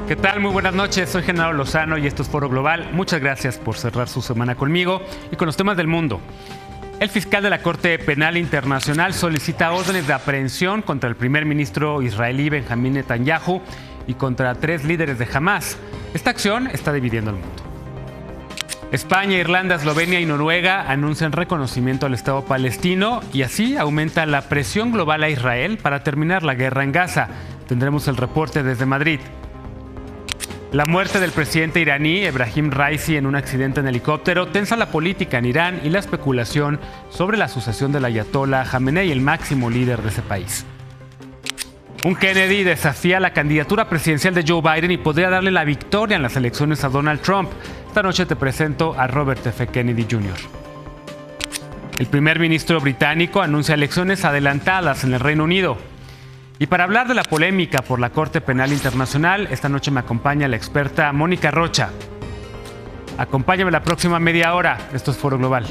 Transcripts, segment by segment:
¿Qué tal? Muy buenas noches, soy Genaro Lozano y esto es Foro Global. Muchas gracias por cerrar su semana conmigo y con los temas del mundo. El fiscal de la Corte Penal Internacional solicita órdenes de aprehensión contra el primer ministro israelí Benjamín Netanyahu y contra 3 líderes de Hamás. Esta acción está dividiendo el mundo. España, Irlanda, Eslovenia y Noruega anuncian reconocimiento al Estado palestino y así aumenta la presión global a Israel para terminar la guerra en Gaza. Tendremos el reporte desde Madrid. La muerte del presidente iraní Ebrahim Raisi en un accidente en helicóptero tensa la política en Irán y la especulación sobre la sucesión del ayatollah Jamenei, el máximo líder de ese país. Un Kennedy desafía la candidatura presidencial de Joe Biden y podría darle la victoria en las elecciones a Donald Trump. Esta noche te presento a Robert F. Kennedy Jr. El primer ministro británico anuncia elecciones adelantadas en el Reino Unido. Y para hablar de la polémica por la Corte Penal Internacional, esta noche me acompaña la experta Mónica Rocha. Acompáñame la próxima media hora. Esto es Foro Global.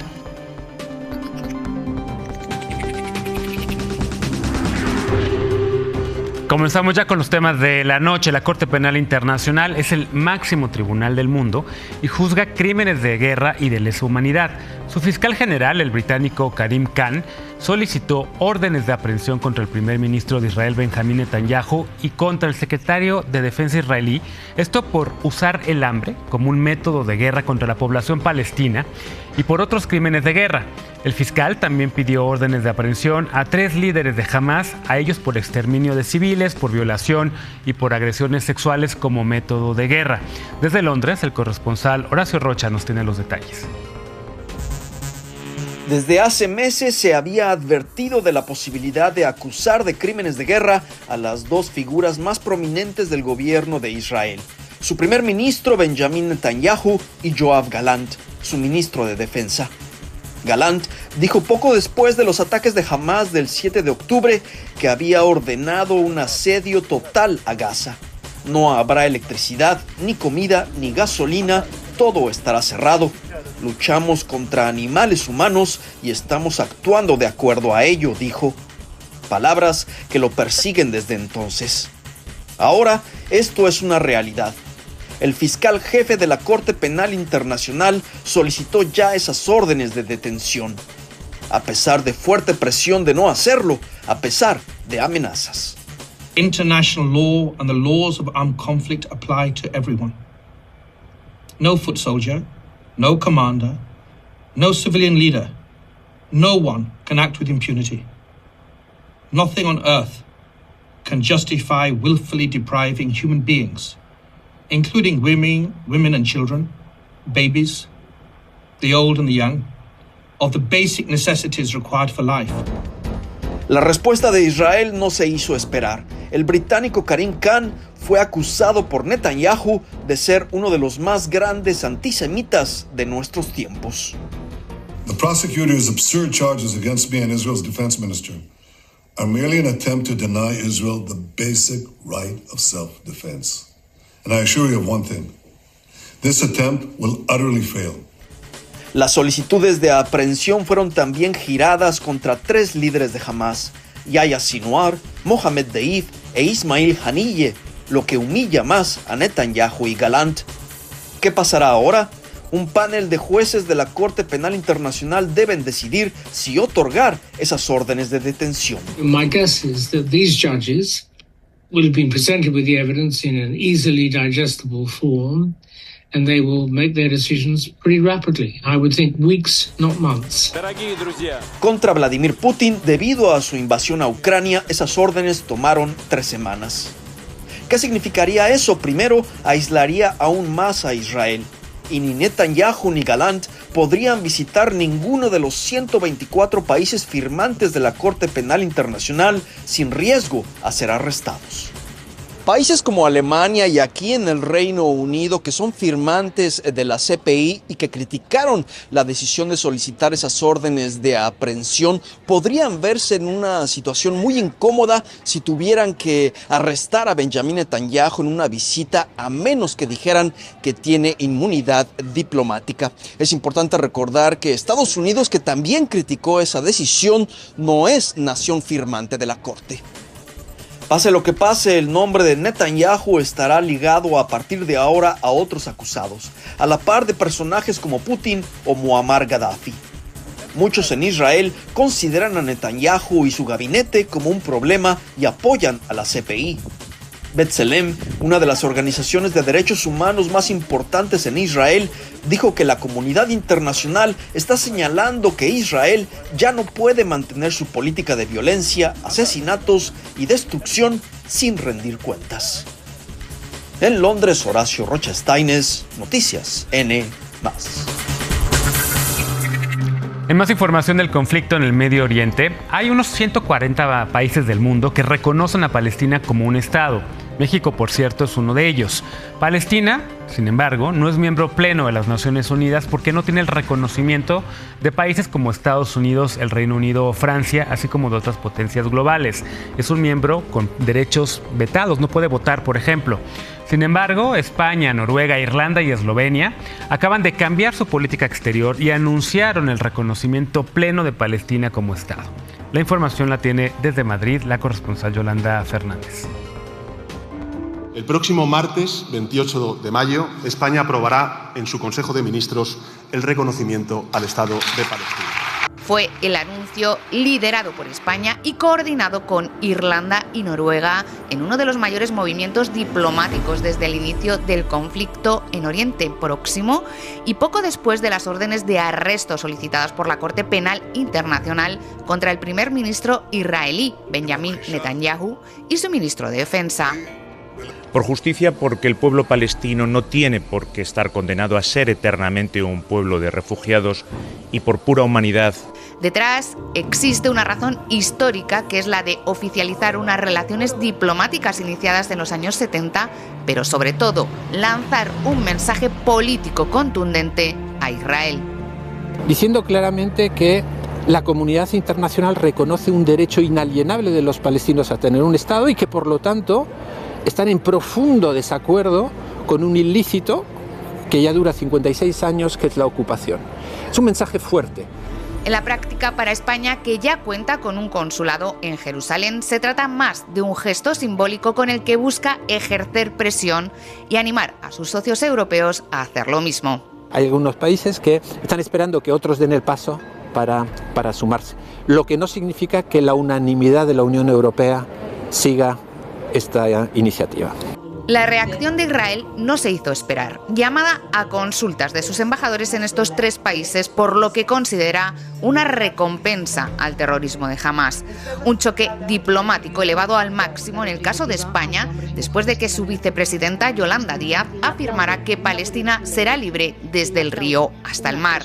Comenzamos ya con los temas de la noche. La Corte Penal Internacional es el máximo tribunal del mundo y juzga crímenes de guerra y de lesa humanidad. Su fiscal general, el británico Karim Khan, solicitó órdenes de aprehensión contra el primer ministro de Israel, Benjamín Netanyahu, y contra el secretario de Defensa israelí, esto por usar el hambre como un método de guerra contra la población palestina y por otros crímenes de guerra. El fiscal también pidió órdenes de aprehensión a 3 líderes de Hamás, a ellos por exterminio de civiles, por violación y por agresiones sexuales como método de guerra. Desde Londres, el corresponsal Horacio Rocha nos tiene los detalles. Desde hace meses se había advertido de la posibilidad de acusar de crímenes de guerra a las 2 figuras más prominentes del gobierno de Israel, su primer ministro Benjamín Netanyahu y Yoav Gallant, su ministro de Defensa. Gallant dijo poco después de los ataques de Hamás del 7 de octubre que había ordenado un asedio total a Gaza. No habrá electricidad, ni comida, ni gasolina, todo estará cerrado. Luchamos contra animales humanos y estamos actuando de acuerdo a ello, dijo. Palabras que lo persiguen desde entonces. Ahora, esto es una realidad. El fiscal jefe de la Corte Penal Internacional solicitó ya esas órdenes de detención, a pesar de fuerte presión de no hacerlo, a pesar de amenazas. International law and the laws of armed conflict apply to everyone. No foot soldier, no commander, no civilian leader, no one can act with impunity. Nothing on earth can justify willfully depriving human beings, including women and children, babies, the old and the young, of the basic necessities required for life. La respuesta de Israel no se hizo esperar. El británico Karim Khan fue acusado por Netanyahu de ser uno de los más grandes antisemitas de nuestros tiempos. The prosecutor's absurd charges against me and Israel's defense minister are merely an attempt to deny Israel the basic right of self-defense. And I assure you of one thing, this attempt will utterly fail. Las solicitudes de aprehensión fueron también giradas contra 3 líderes de Hamás, Yahya Sinwar, Mohamed Deif e Ismail Haniyeh, lo que humilla más a Netanyahu y Gallant. ¿Qué pasará ahora? Un panel de jueces de la Corte Penal Internacional deben decidir si otorgar esas órdenes de detención. My guess is that these judges will have been presented with the evidence in an easily digestible form, and they will make their decisions pretty rapidly. I would think weeks, not months. Contra Vladimir Putin, debido a su invasión a Ucrania, esas órdenes tomaron 3 semanas. ¿Qué significaría eso? Primero, aislaría aún más a Israel. Y ni Netanyahu ni Gallant podrían visitar ninguno de los 124 países firmantes de la Corte Penal Internacional sin riesgo a ser arrestados. Países como Alemania y aquí en el Reino Unido, que son firmantes de la CPI y que criticaron la decisión de solicitar esas órdenes de aprehensión, podrían verse en una situación muy incómoda si tuvieran que arrestar a Benjamín Netanyahu en una visita, a menos que dijeran que tiene inmunidad diplomática. Es importante recordar que Estados Unidos, que también criticó esa decisión, no es nación firmante de la Corte. Pase lo que pase, el nombre de Netanyahu estará ligado a partir de ahora a otros acusados, a la par de personajes como Putin o Muammar Gaddafi. Muchos en Israel consideran a Netanyahu y su gabinete como un problema y apoyan a la CPI. B'Tselem, una de las organizaciones de derechos humanos más importantes en Israel, dijo que la comunidad internacional está señalando que Israel ya no puede mantener su política de violencia, asesinatos y destrucción sin rendir cuentas. En Londres, Horacio Rocha Steines, Noticias N+. En más información del conflicto en el Medio Oriente, hay unos 140 países del mundo que reconocen a Palestina como un Estado. México, por cierto, es uno de ellos. Palestina, sin embargo, no es miembro pleno de las Naciones Unidas porque no tiene el reconocimiento de países como Estados Unidos, el Reino Unido o Francia, así como de otras potencias globales. Es un miembro con derechos vetados, no puede votar, por ejemplo. Sin embargo, España, Noruega, Irlanda y Eslovenia acaban de cambiar su política exterior y anunciaron el reconocimiento pleno de Palestina como Estado. La información la tiene desde Madrid la corresponsal Yolanda Fernández. El próximo martes, 28 de mayo, España aprobará en su Consejo de Ministros el reconocimiento al Estado de Palestina. Fue el anuncio liderado por España y coordinado con Irlanda y Noruega en uno de los mayores movimientos diplomáticos desde el inicio del conflicto en Oriente Próximo y poco después de las órdenes de arresto solicitadas por la Corte Penal Internacional contra el primer ministro israelí, Benjamin Netanyahu, y su ministro de Defensa. Por justicia, porque el pueblo palestino no tiene por qué estar condenado a ser eternamente un pueblo de refugiados, y por pura humanidad. Detrás existe una razón histórica que es la de oficializar unas relaciones diplomáticas iniciadas en los años 70, pero sobre todo lanzar un mensaje político contundente a Israel. Diciendo claramente que la comunidad internacional reconoce un derecho inalienable de los palestinos a tener un Estado y que por lo tanto están en profundo desacuerdo con un ilícito que ya dura 56 años, que es la ocupación. Es un mensaje fuerte. En la práctica, para España, que ya cuenta con un consulado en Jerusalén, se trata más de un gesto simbólico con el que busca ejercer presión y animar a sus socios europeos a hacer lo mismo. Hay algunos países que están esperando que otros den el paso para sumarse, lo que no significa que la unanimidad de la Unión Europea siga esta iniciativa. La reacción de Israel no se hizo esperar, llamada a consultas de sus embajadores en estos tres países por lo que considera una recompensa al terrorismo de Hamás. Un choque diplomático elevado al máximo en el caso de España, después de que su vicepresidenta Yolanda Díaz afirmara que Palestina será libre desde el río hasta el mar.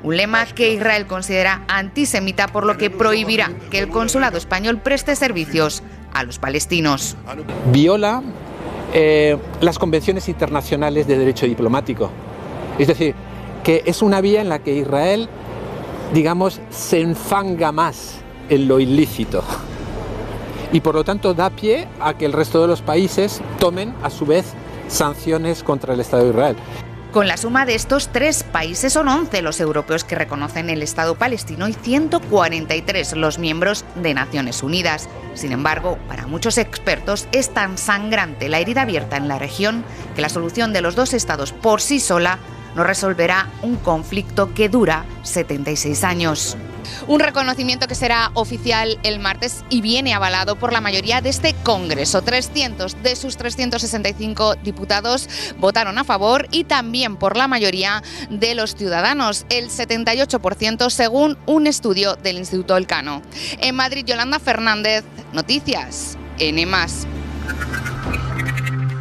Un lema que Israel considera antisemita, por lo que prohibirá que el consulado español preste servicios a los palestinos. Viola las convenciones internacionales de derecho diplomático. Es decir, que es una vía en la que Israel, digamos, se enfanga más en lo ilícito y por lo tanto da pie a que el resto de los países tomen a su vez sanciones contra el Estado de Israel. Con la suma de estos tres países son 11 los europeos que reconocen el Estado palestino y 143 los miembros de Naciones Unidas. Sin embargo, para muchos expertos es tan sangrante la herida abierta en la región que la solución de los dos estados por sí sola no resolverá un conflicto que dura 76 años. Un reconocimiento que será oficial el martes y viene avalado por la mayoría de este Congreso. 300 de sus 365 diputados votaron a favor y también por la mayoría de los ciudadanos, el 78% según un estudio del Instituto Elcano. En Madrid, Yolanda Fernández, Noticias N+.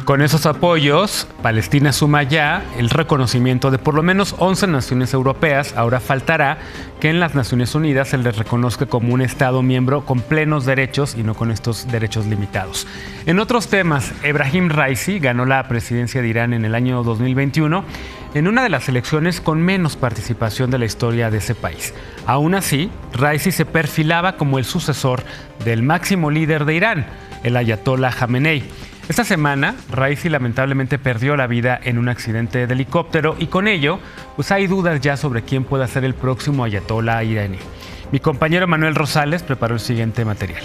Con esos apoyos, Palestina suma ya el reconocimiento de por lo menos 11 naciones europeas. Ahora faltará que en las Naciones Unidas se les reconozca como un Estado miembro con plenos derechos y no con estos derechos limitados. En otros temas, Ebrahim Raisi ganó la presidencia de Irán en el año 2021 en una de las elecciones con menos participación de la historia de ese país. Aún así, Raisi se perfilaba como el sucesor del máximo líder de Irán, el ayatollah Jamenei. Esta semana, Raisi lamentablemente perdió la vida en un accidente de helicóptero y con ello, pues hay dudas ya sobre quién pueda ser el próximo ayatollah iraní. Mi compañero Manuel Rosales preparó el siguiente material.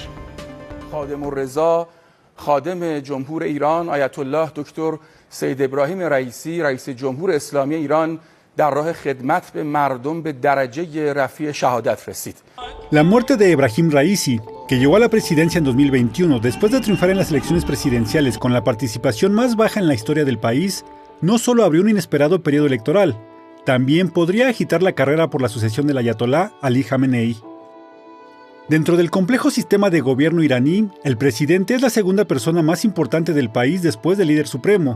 خادم جمهور ایران آیت الله دکتر سید ابراهیم رئیسی رئیس جمهور اسلامی ایران در راه خدمت به مردم به درجه رفیع شهادت رسید. La muerte de Ebrahim Raisi, que llegó a la presidencia en 2021 después de triunfar en las elecciones presidenciales con la participación más baja en la historia del país, no solo abrió un inesperado periodo electoral, también podría agitar la carrera por la sucesión del ayatolá Ali Khamenei. Dentro del complejo sistema de gobierno iraní, el presidente es la segunda persona más importante del país después del líder supremo,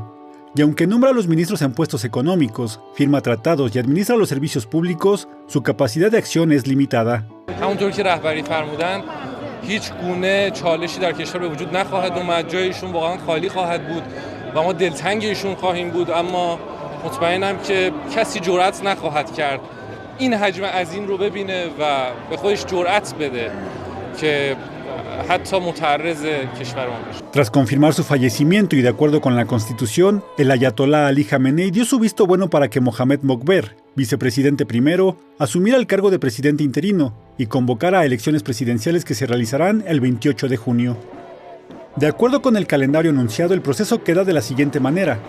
y aunque nombra a los ministros en puestos económicos, firma tratados y administra los servicios públicos, su capacidad de acción es limitada. همونطور که رهبری فرمودن هیچ گونه چالشی در کشور به وجود نخواهد اومد، جایشون واقعا خالی خواهد بود و ما دلتنگ ایشون خواهیم بود، اما مطمئنم که کسی جرأت نخواهد کرد این حجم عظیم رو ببینه و به خودش جرأت بده که حتی متعرض کشور ما بشه. Tras confirmar su fallecimiento y de acuerdo con la Constitución, el ayatolá Ali Khamenei dio su visto bueno para que Mohamed Mokber, vicepresidente primero, asumiera el cargo de presidente interino y convocara a elecciones presidenciales que se realizarán el 28 de junio. De acuerdo con el calendario anunciado, el proceso queda de la siguiente manera.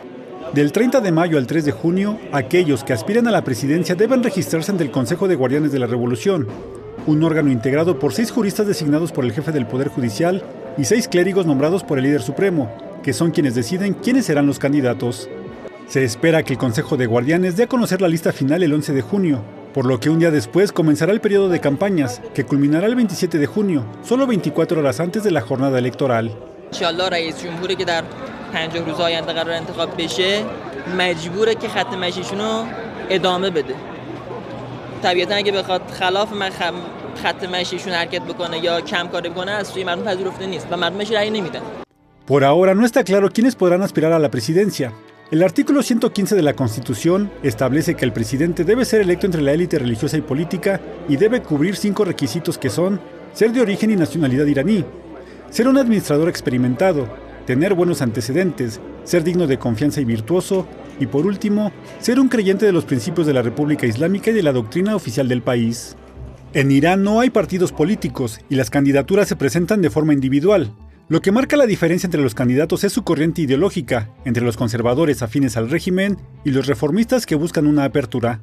Del 30 de mayo al 3 de junio, aquellos que aspiran a la presidencia deben registrarse ante el Consejo de Guardianes de la Revolución, un órgano integrado por 6 juristas designados por el jefe del Poder Judicial y 6 clérigos nombrados por el líder supremo, que son quienes deciden quiénes serán los candidatos. Se espera que el Consejo de Guardianes dé a conocer la lista final el 11 de junio, por lo que un día después comenzará el periodo de campañas, que culminará el 27 de junio, solo 24 horas antes de la jornada electoral. انشالله رئیس جمهوری که در 50 روز آینده قرار انتخاب بشه مجبوره که خط مشیشون رو ادامه بده. طبیعتا اگه بخواد خلاف خط مشیشون حرکت بکنه یا کم کاری بکنه از سوی مردم پذیرفته نیست و مردمش رأی نمیدن. Por ahora no está claro quiénes podrán aspirar a la presidencia. El artículo 115 de la Constitución establece que el presidente debe ser electo entre la élite religiosa y política y debe cubrir 5 requisitos que son ser de origen y nacionalidad iraní, ser un administrador experimentado, tener buenos antecedentes, ser digno de confianza y virtuoso, y por último, ser un creyente de los principios de la República Islámica y de la doctrina oficial del país. En Irán no hay partidos políticos y las candidaturas se presentan de forma individual. Lo que marca la diferencia entre los candidatos es su corriente ideológica, entre los conservadores afines al régimen y los reformistas que buscan una apertura.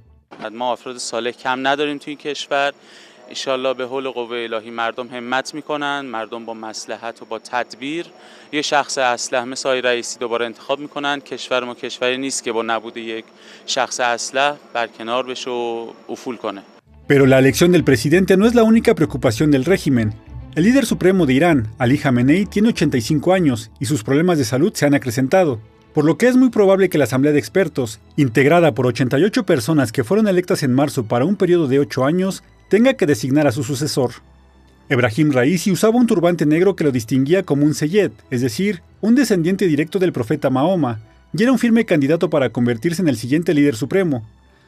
انشالله به حول قوه الهی مردم همت میکنن، مردم با مصلحت و با تدبیر یه شخص اسلح مثل آقای رئیسی دوباره انتخاب میکنن. کشور ما کشوری نیست که با نبود یک شخص اسلح برکنار بشه و افول کنه. Pero la elección del presidente no es la única preocupación del régimen. El líder supremo de Irán, Ali Khamenei, tiene 85 años y sus problemas de salud se han acrecentado, por lo que es muy probable que la Asamblea de Expertos, integrada por 88 personas que fueron electas en marzo para un periodo de 8 años, tenga que designar a su sucesor. Ebrahim Raisi usaba un turbante negro que lo distinguía como un Seyyed, es decir, un descendiente directo del profeta Mahoma, y era un firme candidato para convertirse en el siguiente líder supremo.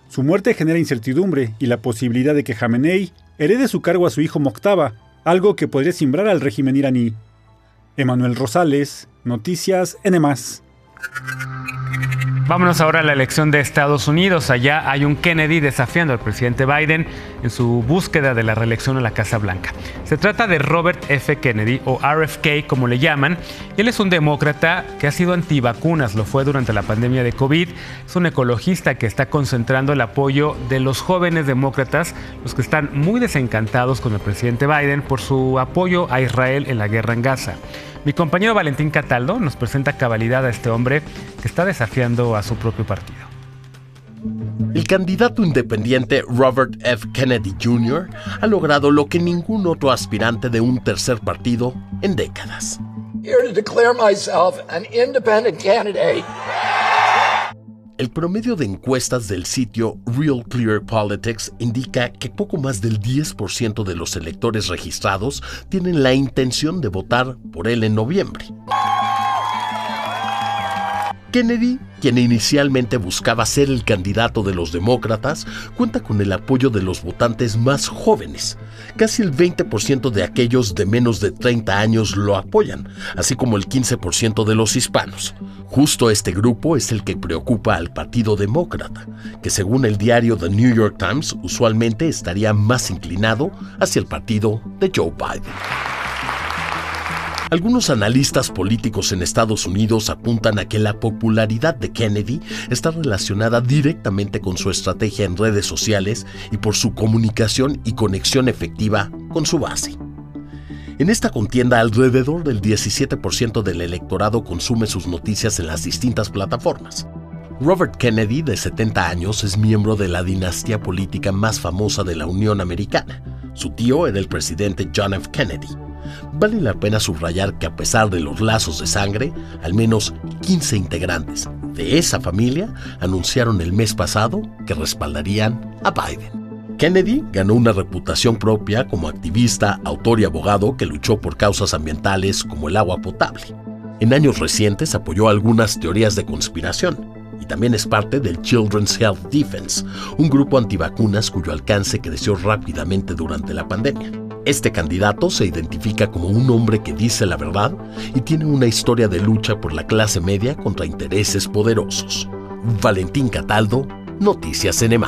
Su muerte genera incertidumbre y la posibilidad de que Khamenei herede su cargo a su hijo Mojtaba, algo que podría simbrar al régimen iraní. Emanuel Rosales, Noticias N+. Vámonos ahora a la elección de Estados Unidos. Allá hay un Kennedy desafiando al presidente Biden en su búsqueda de la reelección a la Casa Blanca. Se trata de Robert F. Kennedy, o RFK como le llaman. Él es un demócrata que ha sido antivacunas, lo fue durante la pandemia de COVID. Es un ecologista que está concentrando el apoyo de los jóvenes demócratas, los que están muy desencantados con el presidente Biden por su apoyo a Israel en la guerra en Gaza. Mi compañero Valentín Cataldo nos presenta a cabalidad a este hombre que está desafiando a su propio partido. El candidato independiente Robert F. Kennedy Jr. ha logrado lo que ningún otro aspirante de un tercer partido en décadas. Here to declare myself an independent candidate. El promedio de encuestas del sitio Real Clear Politics indica que poco más del 10% de los electores registrados tienen la intención de votar por él en noviembre. Kennedy, quien inicialmente buscaba ser el candidato de los demócratas, cuenta con el apoyo de los votantes más jóvenes. Casi el 20% de aquellos de menos de 30 años lo apoyan, así como el 15% de los hispanos. Justo este grupo es el que preocupa al Partido Demócrata, que según el diario The New York Times usualmente estaría más inclinado hacia el partido de Joe Biden. Algunos analistas políticos en Estados Unidos apuntan a que la popularidad de Kennedy está relacionada directamente con su estrategia en redes sociales y por su comunicación y conexión efectiva con su base. En esta contienda, alrededor del 17% del electorado consume sus noticias en las distintas plataformas. Robert Kennedy, de 70 años, es miembro de la dinastía política más famosa de la Unión Americana. Su tío era el presidente John F. Kennedy. Vale la pena subrayar que a pesar de los lazos de sangre, al menos 15 integrantes de esa familia anunciaron el mes pasado que respaldarían a Biden. Kennedy ganó una reputación propia como activista, autor y abogado que luchó por causas ambientales como el agua potable. En años recientes apoyó algunas teorías de conspiración y también es parte del Children's Health Defense, un grupo antivacunas cuyo alcance creció rápidamente durante la pandemia. Este candidato se identifica como un hombre que dice la verdad y tiene una historia de lucha por la clase media contra intereses poderosos. Valentín Cataldo, Noticias NM+.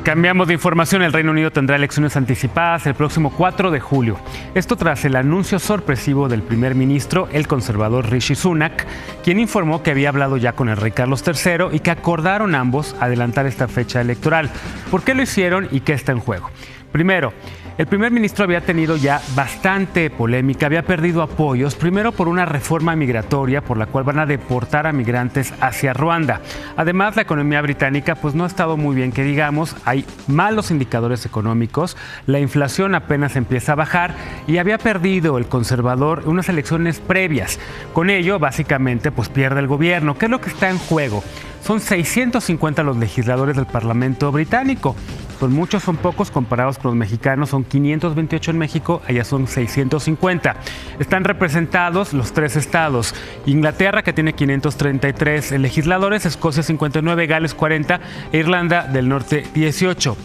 Cambiamos de información. El Reino Unido tendrá elecciones anticipadas el próximo 4 de julio. Esto tras el anuncio sorpresivo del primer ministro, el conservador Rishi Sunak, quien informó que había hablado ya con el rey Carlos III y que acordaron ambos adelantar esta fecha electoral. ¿Por qué lo hicieron y qué está en juego? Primero, el primer ministro había tenido ya bastante polémica, había perdido apoyos, primero por una reforma migratoria por la cual van a deportar a migrantes hacia Ruanda. Además, la economía británica pues no ha estado muy bien, que digamos, hay malos indicadores económicos, la inflación apenas empieza a bajar y había perdido el conservador unas elecciones previas. Con ello, básicamente, pues pierde el gobierno. ¿Qué es lo que está en juego? Son 650 los legisladores del Parlamento británico. Son muchos, son pocos comparados con los mexicanos. Son 528 en México, allá son 650. Están representados los 3 estados. Inglaterra, que tiene 533 legisladores, Escocia 59, Gales 40 e Irlanda del Norte 18.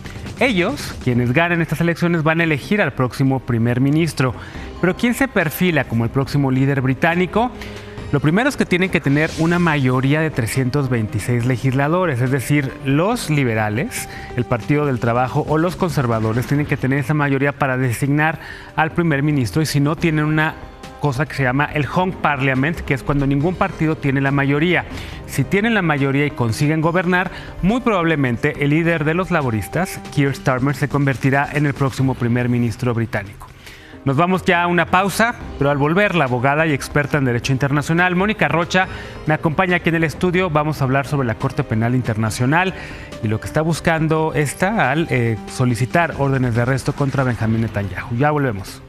Ellos, quienes ganen estas elecciones, van a elegir al próximo primer ministro. Pero ¿quién se perfila como el próximo líder británico? Lo primero es que tienen que tener una mayoría de 326 legisladores, es decir, los liberales, el Partido del Trabajo o los conservadores tienen que tener esa mayoría para designar al primer ministro, y si no, tienen una cosa que se llama el Hung Parliament, que es cuando ningún partido tiene la mayoría. Si tienen la mayoría y consiguen gobernar, muy probablemente el líder de los laboristas, Keir Starmer, se convertirá en el próximo primer ministro británico. Nos vamos ya a una pausa, pero al volver, la abogada y experta en Derecho Internacional, Mónica Rocha, me acompaña aquí en el estudio. Vamos a hablar sobre la Corte Penal Internacional y lo que está buscando esta al solicitar órdenes de arresto contra Benjamín Netanyahu. Ya volvemos.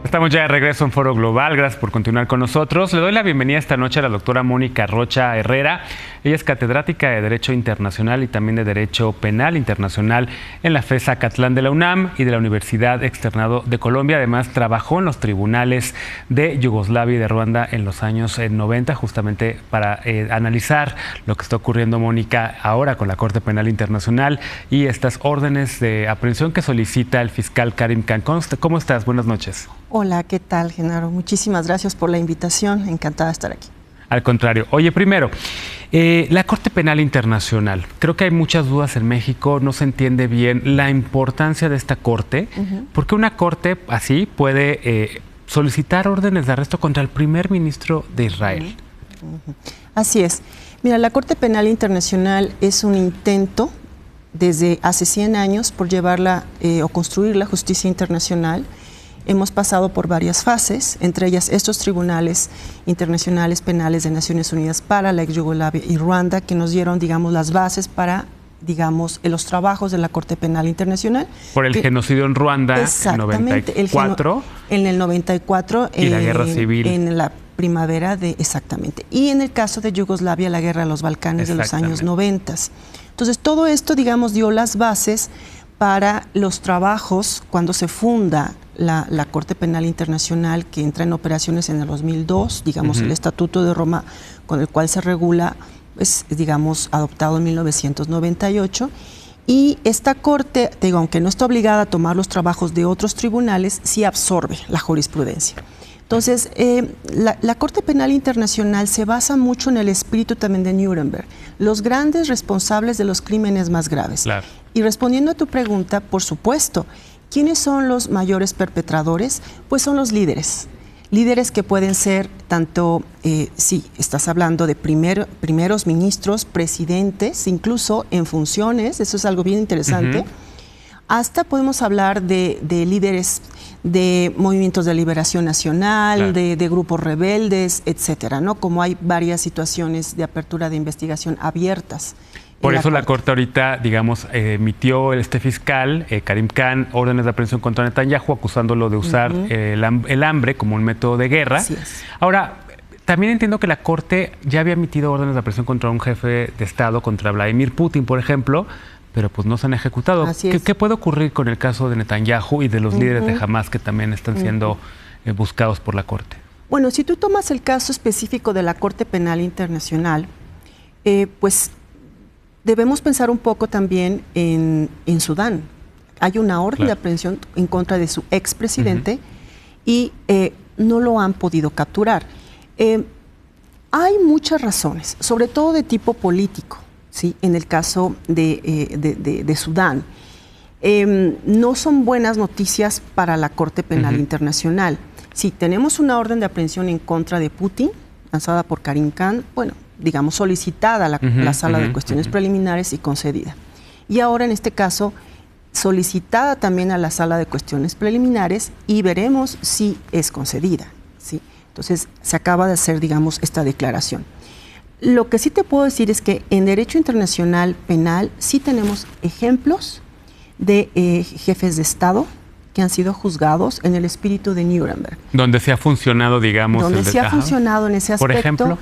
Estamos ya de regreso en Foro Global. Gracias por continuar con nosotros. Le doy la bienvenida esta noche a la doctora Mónica Rocha Herrera. Ella es catedrática de Derecho Internacional y también de Derecho Penal Internacional en la FES Acatlán de la UNAM y de la Universidad Externado de Colombia. Además, trabajó en los tribunales de Yugoslavia y de Ruanda en los años 90, justamente para analizar lo que está ocurriendo, Mónica, ahora con la Corte Penal Internacional y estas órdenes de aprehensión que solicita el fiscal Karim Khan. ¿Cómo estás? Buenas noches. Hola, ¿qué tal, Genaro? Muchísimas gracias por la invitación. Encantada de estar aquí. Al contrario. Oye, primero, la Corte Penal Internacional. Creo que hay muchas dudas en México. No se entiende bien la importancia de esta Corte. ¿Por qué una Corte así puede solicitar órdenes de arresto contra el primer ministro de Israel? Así es. Mira, la Corte Penal Internacional es un intento desde hace 100 años por llevarla o construir la justicia internacional. Hemos pasado por varias fases, entre ellas estos tribunales internacionales penales de Naciones Unidas para la ex Yugoslavia y Ruanda, que nos dieron, digamos, las bases para, digamos, los trabajos de la Corte Penal Internacional. Por el genocidio en Ruanda, exactamente, en 94. En el 94. Y la guerra civil. En la primavera de, exactamente. Y en el caso de Yugoslavia, la guerra de los Balcanes de los años 90. Entonces, todo esto, digamos, dio las bases para los trabajos cuando se funda la Corte Penal Internacional, que entra en operaciones en el 2002, digamos, el Estatuto de Roma con el cual se regula, pues, digamos, adoptado en 1998. Y esta Corte, digo, aunque no está obligada a tomar los trabajos de otros tribunales, sí absorbe la jurisprudencia. Entonces, la Corte Penal Internacional se basa mucho en el espíritu también de Nuremberg, los grandes responsables de los crímenes más graves. Claro. Y respondiendo a tu pregunta, por supuesto, ¿quiénes son los mayores perpetradores? Pues son los líderes. Líderes que pueden ser tanto, sí, estás hablando de primeros ministros, presidentes, incluso en funciones, eso es algo bien interesante, hasta podemos hablar de líderes de movimientos de liberación nacional, claro, de grupos rebeldes, etcétera, ¿no? Como hay varias situaciones de apertura de investigación abiertas. Por eso la Corte ahorita, digamos, emitió este fiscal, Karim Khan, órdenes de aprehensión contra Netanyahu, acusándolo de usar el hambre como un método de guerra. Así es. Ahora, también entiendo que la Corte ya había emitido órdenes de aprehensión contra un jefe de Estado, contra Vladimir Putin, por ejemplo, pero pues no se han ejecutado. ¿Qué puede ocurrir con el caso de Netanyahu y de los líderes de Hamas que también están siendo buscados por la Corte? Bueno, si tú tomas el caso específico de la Corte Penal Internacional, pues debemos pensar un poco también en Sudán. Hay una orden de aprehensión en contra de su expresidente y no lo han podido capturar. Hay muchas razones, sobre todo de tipo político, ¿sí? En el caso de Sudán. No son buenas noticias para la Corte Penal Internacional. Sí, tenemos una orden de aprehensión en contra de Putin, lanzada por Karim Khan, bueno, digamos solicitada a la Sala de Cuestiones Preliminares y concedida. Y ahora en este caso solicitada también a la Sala de Cuestiones Preliminares y veremos si es concedida, ¿sí? Entonces se acaba de hacer, digamos, esta declaración. Lo que sí te puedo decir es que en derecho internacional penal sí tenemos ejemplos de jefes de Estado que han sido juzgados en el espíritu de Nuremberg. Donde se ha funcionado, digamos. Donde se ha funcionado en ese aspecto. Por ejemplo,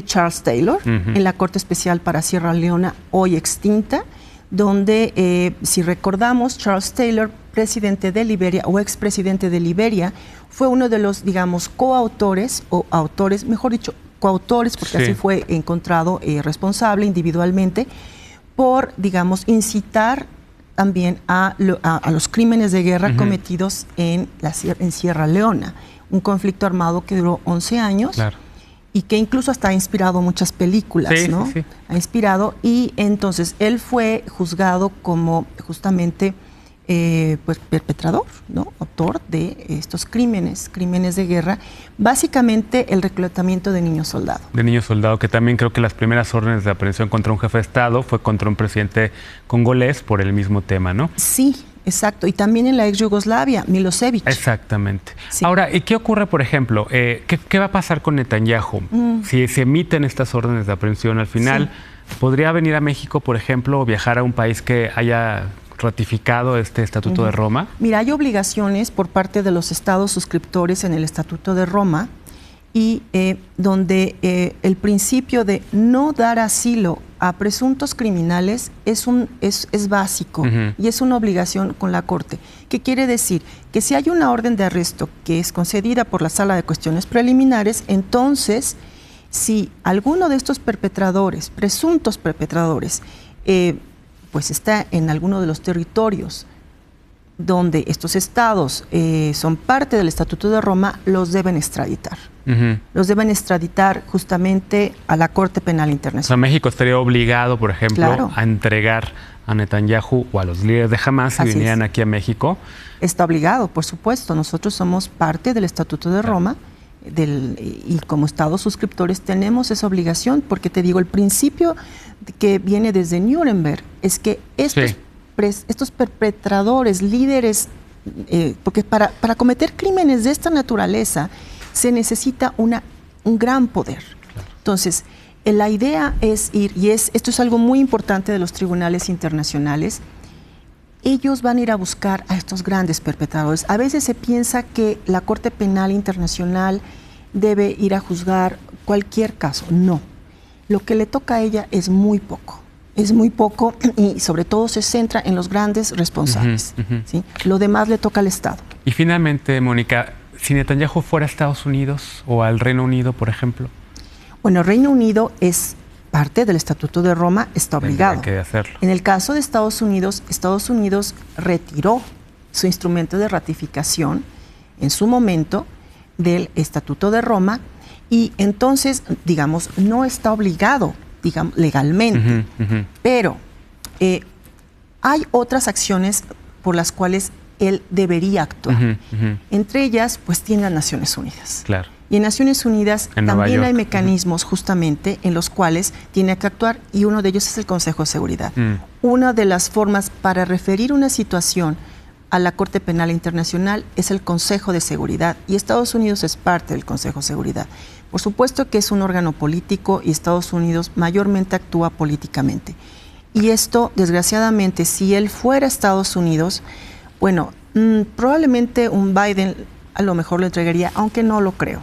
Charles Taylor, en la Corte Especial para Sierra Leona, hoy extinta, donde, si recordamos, Charles Taylor, presidente de Liberia o expresidente de Liberia, fue uno de los, digamos, coautores o autores, mejor dicho, coautores, porque así fue encontrado responsable individualmente, por, digamos, incitar también a los crímenes de guerra cometidos en Sierra Leona, un conflicto armado que duró 11 años. Claro. Y que incluso hasta ha inspirado muchas películas, ¿no? Ha inspirado, y entonces él fue juzgado como justamente pues perpetrador, ¿no? Autor de estos crímenes de guerra, básicamente el reclutamiento de niños soldado. De niños soldado, que también creo que las primeras órdenes de aprehensión contra un jefe de Estado fue contra un presidente congolés por el mismo tema, ¿no? Sí. Exacto, y también en la ex Yugoslavia, Milosevic. Exactamente. Sí. Ahora, ¿y qué ocurre, por ejemplo? ¿Qué va a pasar con Netanyahu? Si se emiten estas órdenes de aprehensión al final, ¿podría venir a México, por ejemplo, o viajar a un país que haya ratificado este Estatuto de Roma? Mira, hay obligaciones por parte de los estados suscriptores en el Estatuto de Roma y donde el principio de no dar asilo a presuntos criminales es básico y es una obligación con la Corte. ¿Qué quiere decir? Que si hay una orden de arresto que es concedida por la Sala de Cuestiones Preliminares, entonces, si alguno de estos perpetradores, presuntos perpetradores, pues está en alguno de los territorios donde estos estados son parte del Estatuto de Roma, los deben extraditar. Los deben extraditar justamente a la Corte Penal Internacional. O sea, México estaría obligado, por ejemplo, a entregar a Netanyahu o a los líderes de Hamas si vinieran aquí a México. Está obligado, por supuesto. Nosotros somos parte del Estatuto de Roma y como estados suscriptores tenemos esa obligación, porque te digo, el principio que viene desde Nuremberg es que estos perpetradores, líderes, porque para cometer crímenes de esta naturaleza se necesita un gran poder. Entonces, la idea es ir, y esto es algo muy importante de los tribunales internacionales, ellos van a ir a buscar a estos grandes perpetradores. A veces se piensa que la Corte Penal Internacional debe ir a juzgar cualquier caso. No, lo que le toca a ella es muy poco. Es muy poco y sobre todo se centra en los grandes responsables. ¿Sí? Lo demás le toca al Estado. Y finalmente, Mónica, si Netanyahu fuera a Estados Unidos o al Reino Unido, por ejemplo. Bueno, Reino Unido es parte del Estatuto de Roma, está obligado. Tendría que hacerlo. En el caso de Estados Unidos retiró su instrumento de ratificación en su momento, del Estatuto de Roma y entonces, digamos, no está obligado, digamos, legalmente, pero hay otras acciones por las cuales él debería actuar. Entre ellas, pues tiene las Naciones Unidas. Claro. Y en Naciones Unidas también hay mecanismos justamente en los cuales tiene que actuar y uno de ellos es el Consejo de Seguridad. Una de las formas para referir una situación a la Corte Penal Internacional es el Consejo de Seguridad y Estados Unidos es parte del Consejo de Seguridad. Por supuesto que es un órgano político y Estados Unidos mayormente actúa políticamente. Y esto, desgraciadamente, si él fuera a Estados Unidos, bueno, probablemente un Biden a lo mejor lo entregaría, aunque no lo creo.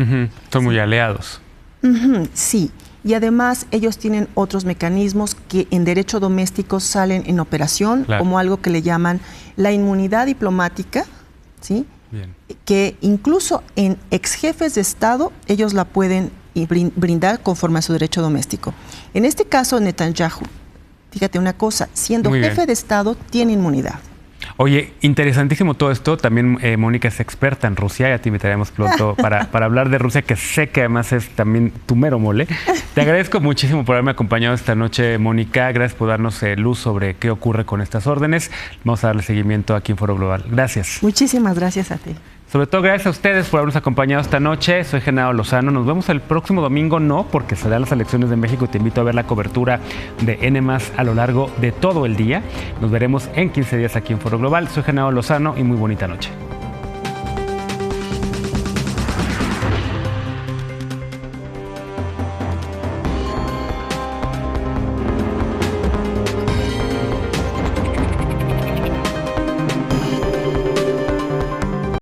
Son muy aliados. Sí, y además ellos tienen otros mecanismos que en derecho doméstico salen en operación, como algo que le llaman la inmunidad diplomática, ¿sí? Bien. Que incluso en ex jefes de Estado ellos la pueden brindar conforme a su derecho doméstico. En este caso, Netanyahu, fíjate una cosa, siendo jefe de Estado, tiene inmunidad. Oye, interesantísimo todo esto. También Mónica es experta en Rusia. Ya te invitaremos pronto para hablar de Rusia, que sé que además es también tu mero mole. Te agradezco muchísimo por haberme acompañado esta noche, Mónica. Gracias por darnos luz sobre qué ocurre con estas órdenes. Vamos a darle seguimiento aquí en Foro Global. Gracias. Muchísimas gracias a ti. Sobre todo gracias a ustedes por habernos acompañado esta noche. Soy Genaro Lozano. Nos vemos el próximo domingo, no, porque serán las elecciones de México. Te invito a ver la cobertura de N+ a lo largo de todo el día. Nos veremos en 15 días aquí en Foro Global. Soy Genaro Lozano y muy bonita noche.